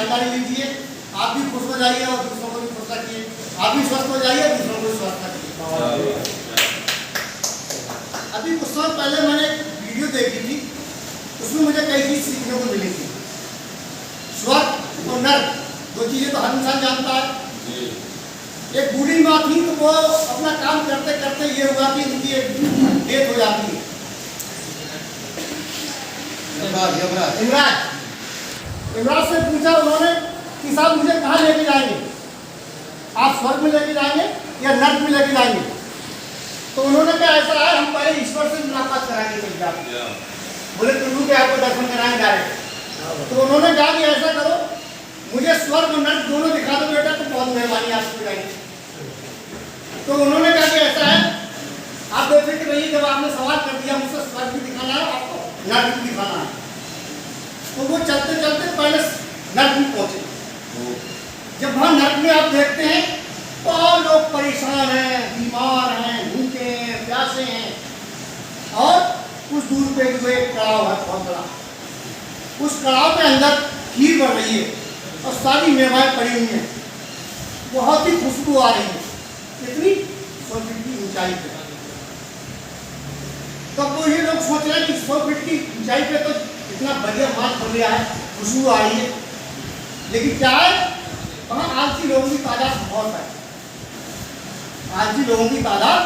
जानकारी लीजिए, आप भी खुश हो जाइए और दूसरों को भी खुश रखिए। आप भी स्वस्थ हो जाइए, दूसरों को स्वस्थ रखिए। अभी कुछ समय पहले मैंने एक वीडियो देखी थी, उसमें मुझे कई चीज सीखने को मिली थी। स्वर्ग और नर्क दो चीजें तो हर इंसान जानता है। एक बूढ़ी माँ थी, तो वो अपना काम करते करते ये हुआ कि उनकी एक डेथ हो जाती है। इमराज से पूछा उन्होंने कि साहब मुझे कहाँ लेके जाएंगे, आप स्वर्ग में लेके जाएंगे या नर्क में लेके जाएंगे? तो उन्होंने कहा ऐसा है, हम पहले ईश्वर से मुलाकात कराएंगे। बोले टुल्लू के आपको दर्शन कराएंगे डायरेक्ट। तो उन्होंने कहा कि ऐसा करो, मुझे स्वर्ग और नर्क दोनों दिखा दो बेटा, तो बहुत मेहरबानी आपकी रहेगी। तो उन्होंने कहा कि ऐसा है, आप बेफिक्र रहिए, जब आपने सवाल कर दिया मुझसे स्वर्ग भी दिखाना है, आपको नर्क भी दिखाना है। तो वो चलते चलते पहले नर्क में पहुंचे। जब वहां नर्क में आप देखते हैं तो लोग परेशान हैं, बीमार हैं, भूखे हैं, प्यासे हैं, और कुछ दूर पे जो एक कड़ाव है बहुत बड़ा, उस कड़ाव के अंदर खीर बन रही है और सारी मेवाएं पड़ी हुई हैं, बहुत ही खुशबू आ रही है, इतनी 100 फीट की ऊंचाई पे। तब तो ये लोग सोच रहे हैं कि 100 फीट की ऊंचाई पे तो इतना बढ़िया मांस बन रहा है, खुशबू आ रही है, लेकिन क्या है, वहाँ आलसी लोगों की तादाद बहुत है। आलसी लोगों की तादाद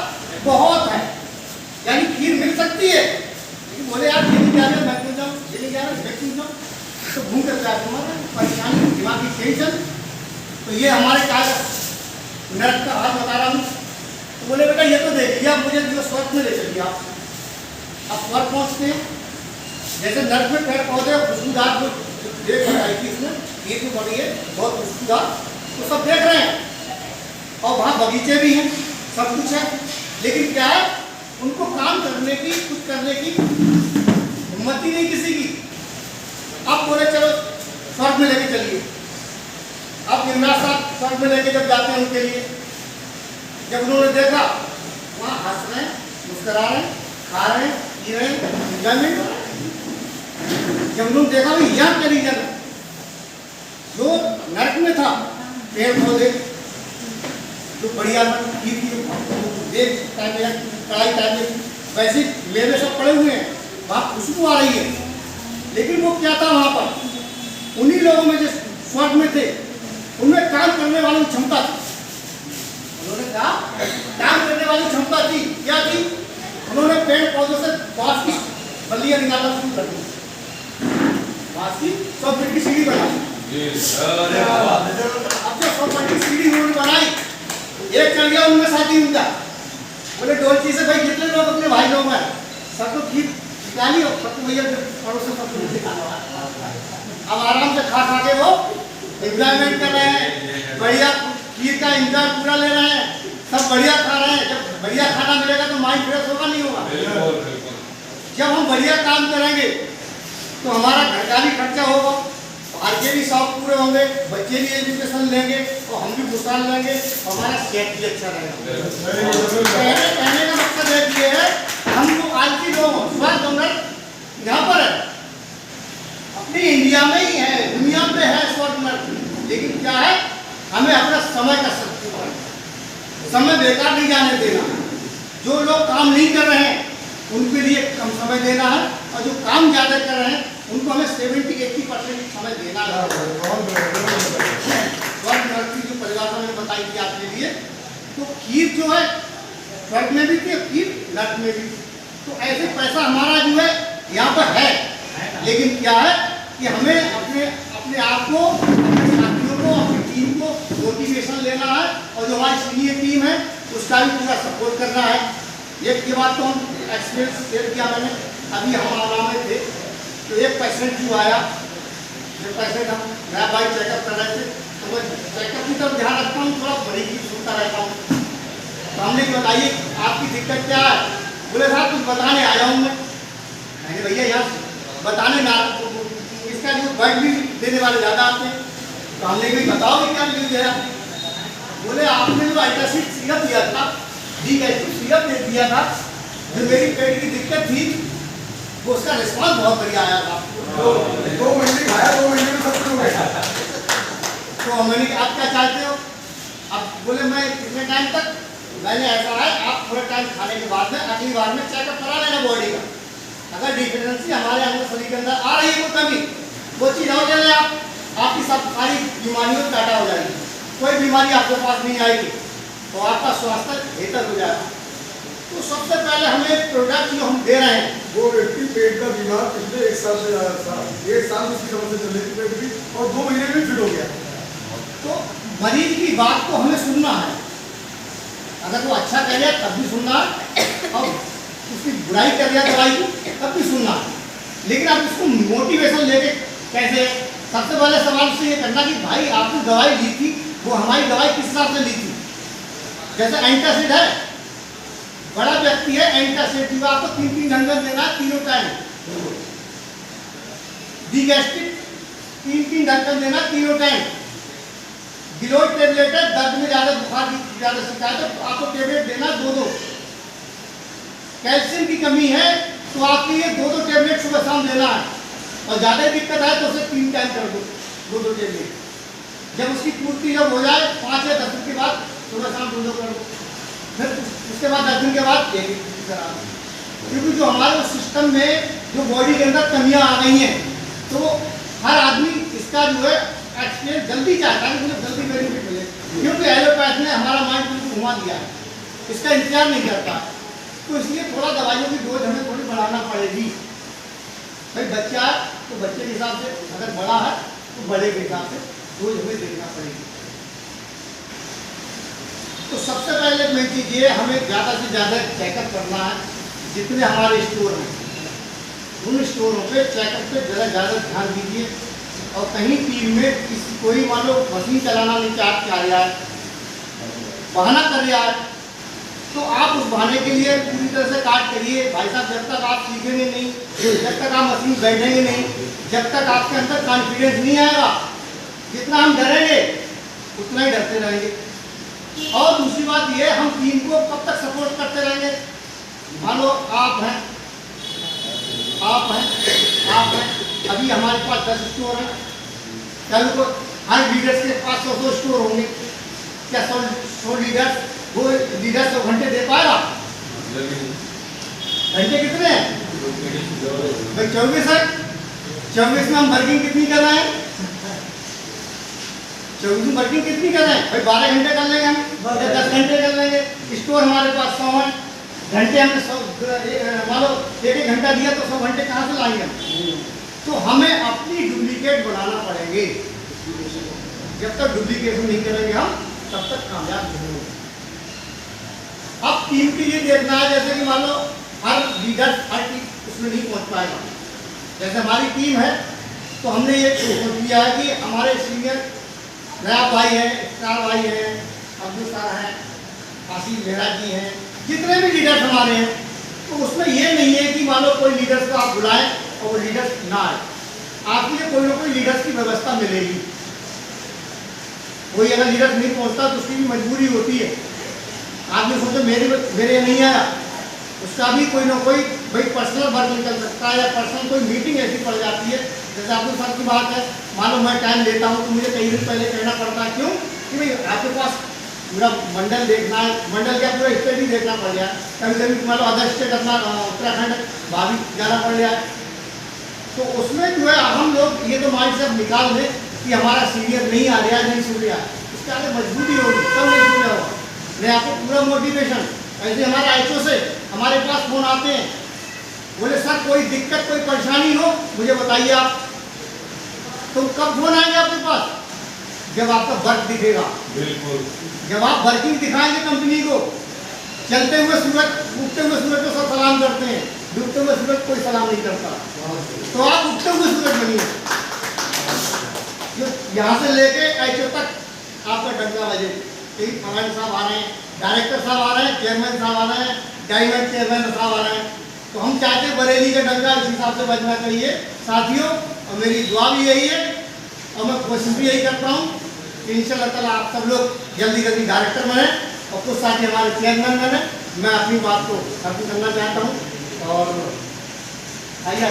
बहुत है, यानी खीर मिल सकती है, लेकिन बोले यार ये नहीं जा रहा, मैं क्यों जाऊँ, ये नहीं जा रहा, मैं क्यों जाऊँ, तो घूम कर प्यास तुम्हारा परेशानी, दिमागी टेंशन। तो ये हमारे क्या नर्क का हाल बता रहा हूँ। तो बोले बेटा ये तो देख लिया, मुझे जो स्वर्ग में ले चलिए आप। अब स्वर्ग पहुँचते हैं, जैसे नर्क में पेड़ पौधे खुशबूदार जो देख रही थी, इसमें खीर भी बड़ी है बहुत खुशबूदार, तो सब देख रहे हैं, और वहाँ बगीचे भी हैं, सब कुछ है, लेकिन क्या है, उनको काम करने की, कुछ करने की हिम्मत ही नहीं किसी की। अब बोले चलो स्वर्ग में लेके चलिए। अब इमरान साहब स्वर्ग में लेके जब जाते हैं उनके लिए, जब उन्होंने देखा वहाँ हंस रहे हैं, मुस्कुरा रहे हैं, खा रहे हैं, पी रहे हैं, एंजॉयमेंट। जब उन्होंने देखा भाई यहाँ के रीजन जो नर्क में था, पेड़ पौधे जो बढ़िया कढ़ाई टाइप में वैसे मेवे सब पड़े हुए हैं, वहाँ खुशबू आ रही है, लेकिन वो क्या था वहाँ पर, उन्हीं लोगों में जो स्वर्ग में थे, उनमें काम करने वाली क्षमता थी। उन्होंने कहा काम करने वाली क्षमता थी, क्या थी, उन्होंने पेड़ पौधों से बांस की बल्लियाँ निकालना शुरू कर दी, बांस की 100 फीट की सीढ़ी बनाई। अब जो 100 फीट की सीढ़ी उन्होंने बनाई, एक चल गया उनमें साथी उनका, बोले डोलची से भाई कितने लोग अपने भाई लोग हैं, सबको खीर निकाली और सबको भैया पड़ोस में सबको निकाला। अब आराम से खा के वो एंजॉयमेंट कर रहे हैं, बढ़िया खीर का एंजॉय पूरा ले रहे हैं, सब बढ़िया खा रहे हैं। जब बढ़िया खाना मिलेगा तो माइंड फ्रेश होगा नहीं होगा? जब हम बढ़िया काम करेंगे तो हमारा घर का भी खर्चा होगा, बाहर के भी शौक पूरे होंगे, बच्चे भी एजुकेशन लेंगे और हम भी भुगतान लेंगे, हमारा सेहत भी अच्छा रहेगा। कहने का मकसद ये है, हम लोग आलसी लोग स्वर्ग और नर्क यहाँ पर है, अपनी इंडिया में ही है, दुनिया में है स्वर्ग नर्क, लेकिन क्या है, हमें अपना समय का समय बेकार नहीं जाने देना। जो लोग काम नहीं कर रहे हैं उनके लिए कम समय देना है, और जो काम ज़्यादा कर रहे हैं उनको हमें 70-80% समय देना है। स्वर्ग नर्क की जो परिभाषा मैंने बताई थी आपके लिए, तो खीर जो है स्वर्ग में भी थी, खीर नर्क में भी। तो ऐसे पैसा हमारा जो है यहाँ पर है, लेकिन क्या है कि हमें अपने आप को, अपने साथियों को, अपनी टीम को मोटिवेशन लेना है, और जो हमारी सीनियर टीम है उसका भी पूरा सपोर्ट करना है। एक ये बात तो हम एक्सपीरियंस शेयर किया मैंने, अभी हम आराम में थे तो एक पेशेंट जो आया, जो पेशेंट हम नया बाइक चेकअप कर रहे थे, तो मैं चेकअप की तरफ ध्यान रखता हूँ, थोड़ा बड़ी की सुनता रहता हूँ। तो हमने बताइए आपकी दिक्कत क्या है? बोले साहब कुछ बताने आया हूँ मैंने भैया यहाँ बताने ना, इसका जो बेड भी देने वाले ज़्यादा आते हैं, तो हमने भी बताओ क्या न्यूज़ है? बोले आपने जो आइटासिड सिरप दिया था, सिरप दे दिया था, जो मेरी पेट की दिक्कत थी, वो उसका रिस्पॉन्स बहुत बढ़िया आया था। 2 महीने खाया, 2 महीने में सब शुरू हो गया। तो मैंने कहा आप क्या चाहते हो? अब बोले मैं कितने टाइम तक? मैंने ऐसा है आप थोड़ा टाइम खाने के बाद में अगली बार में चेकअप करा लेना बॉडी का। अगर डिफिशिएंसी हमारे अंदर शरीर के अंदर आ रही है कोई कमी, वो चीज़ हो जाए आपकी सब सारी बीमारियों टाटा हो जाएगी, कोई बीमारी आपके पास नहीं आएगी, तो आपका स्वास्थ्य बेहतर हो जाएगा। तो सबसे पहले हमें प्रोडक्ट जो हम दे रहे हैं, वो व्यक्ति पेट का बीमार पिछले 1 साल से था, 1 साल उसकी समस्या चल रही थी पेट की, और 2 महीने में फिट हो गया। तो मरीज की बात को हमें सुनना है। अगर वो अच्छा कर रहा है तब भी सुनना है, और उसकी बुराई कर रहा है दवाई की तब भी सुनना है। लेकिन आप उसको मोटिवेशन लेके कैसे? सबसे पहले सवाल से ये करना कि भाई आपने दवाई ली थी, वो हमारी दवाई किस हिसाब से ली थी? जैसे एंटासिड है, बड़ा व्यक्ति है, एंटासिड की आपको 3-3 घंटे देना है, तीनों टाइम। डिगैस्ट्रिक 3-3 घंटे देना, तीनों टाइम। गिलोय टेबलेट है, दर्द में ज़्यादा बुखार की ज़्यादा शिकायत है तो आपको टेबलेट देना 2-2। कैल्शियम की कमी है तो आपके ये 2-2 टेबलेट सुबह शाम लेना है, और ज़्यादा दिक्कत है तो उसे 3 टाइम कर दो 2-2 टेबलेट। जब उसकी पूर्ति जब हो जाए 5 या 10 दिन के बाद सुबह शाम 2-2 कर दो, फिर उसके बाद 10 दिन के बाद एक करा दो। क्योंकि जो हमारे सिस्टम में जो बॉडी के अंदर कमियाँ आ गई हैं, तो हर आदमी इसका जो है एक्सपीरियंस जल्दी चाहता है, मुझे जल्दी बेनिफिट मिले, क्योंकि एलोपैथ ने हमारा माइंड बिल्कुल घुमा दिया है, इसका इंतजार नहीं करता। तो इसलिए थोड़ा दवाइयों की डोज हमें थोड़ी बढ़ाना पड़ेगी। भाई बच्चा है तो बच्चे के हिसाब से, अगर बड़ा है तो बड़े के हिसाब से डोज हमें देखना पड़ेगी। तो सबसे पहले मेन चीज़ ये, हमें ज़्यादा से ज़्यादा चेकअप करना है। जितने हमारे स्टोर हैं उन स्टोरों पे चेकअप पे ज़्यादा ध्यान दीजिए। और कहीं टीम में किसी कोई मान लो मशीन चलाना नहीं चाह रहा है, बहाना कर रहा है, तो आप उस बहाने के लिए पूरी तरह से काट करिए। भाई साहब जब तक आप सीखेंगे नहीं, जब तक आप मशीन बैठेंगे नहीं, जब तक आपके अंदर कॉन्फिडेंस नहीं आएगा, जितना हम डरेंगे उतना ही डरते रहेंगे। और दूसरी बात ये, हम टीम को कब तक सपोर्ट करते रहेंगे? मान लो आप हैं, अभी हमारे पास 10 स्टोर हैं, कल को हर लीडर्स के पास 100 स्टोर होंगे। क्या 100 लीडर्स, वो लीडर 100 घंटे दे पाएगा? घंटे कितने हैं भाई? 24 है। 24 में हम वर्किंग कितनी कर रहे हैं? 24 में वर्किंग कितनी कर रहे हैं भाई? 12 घंटे कर लेंगे हम, या 10 घंटे कर लेंगे। स्टोर हमारे पास 100 है, घंटे हमने 100 मान लो 1-1 घंटा दिया तो 100 घंटे कहाँ से लाएंगे हम? तो हमें अपनी डुप्लीकेट बनाना पड़ेंगे। जब तक डुप्लीकेशन नहीं करेंगे हम, तब तक कामयाब नहीं होंगे। अब टीम की ये देखना है, जैसे कि मान लो हर लीडर हर टीम उसमें नहीं पहुंच पाएगा। जैसे हमारी टीम है तो हमने ये सोच लिया है कि हमारे सीनियर नया भाई है, स्टार भाई है, अब्दुल सर हैं, आशीष मेहरा जी हैं, जितने भी लीडर्स हमारे हैं, तो उसमें ये नहीं है कि मान लो कोई लीडर्स को आप बुलाएं और वो लीडर्स ना आए। आपके लिए कोई ना कोई लीडर्स की व्यवस्था मिलेगी। कोई अगर लीडर्स नहीं पहुंचता तो उसकी भी मजबूरी होती है। आपने सोचो मेरे नहीं आया, उसका भी कोई ना कोई भाई पर्सनल वर्क निकल सकता है, या पर्सनल कोई मीटिंग ऐसी पड़ जाती है। जैसे आपके सर की बात है, मान लो मैं टाइम लेता हूँ तो मुझे कई दिन पहले कहना पड़ता है। क्यों? कि भाई आपके पास पूरा मंडल देखना है, मंडल क्या पूरा स्टेट ही देखना पड़ गया। कभी कभी मान लो अदर स्टेट अपना उत्तराखंड भाभी जाना पड़ गया। तो उसमें जो है हम लोग ये तो माइंड से निकाल दें कि हमारा सीनियर नहीं आ रहा, नहीं सुन रहा, इसके आगे मजबूरी होगी, सब नहीं सुन रहा होगा। मैं आपको पूरा मोटिवेशन, ऐसे हमारा एचओ से हमारे पास फोन आते हैं, बोले सर कोई दिक्कत कोई परेशानी हो मुझे बताइए आप। तो कब फोन आएंगे आपके पास? जब आपका वर्क दिखेगा। बिल्कुल। जब आप वर्किंग दिखाएंगे कंपनी को, चलते हुए सूरज, उगते हुए सूरज को सब सलाम करते हैं, डूबते हुए सूरज कोई सलाम नहीं करता। तो आप उगते हुए सूरज बनिए, जो यहाँ से लेके एचओ तक आपका डंका बजे। फलान साहब आ रहे हैं, डायरेक्टर साहब आ रहे हैं, चेयरमैन साहब आ रहे हैं, डायमंड चेयरमैन साहब आ रहे हैं। तो हम चाहते हैं बरेली का डंका इस हिसाब से बजना चाहिए साथियों। और मेरी दुआ भी यही है और मैं कोशिश भी यही करता हूँ कि इंशाअल्लाह ताला आप सब लोग जल्दी जल्दी डायरेक्टर बने और कुछ साथी हमारे चेयरमैन बने। मैं अपनी बात को खत्म करना चाहता हूँ और आइए।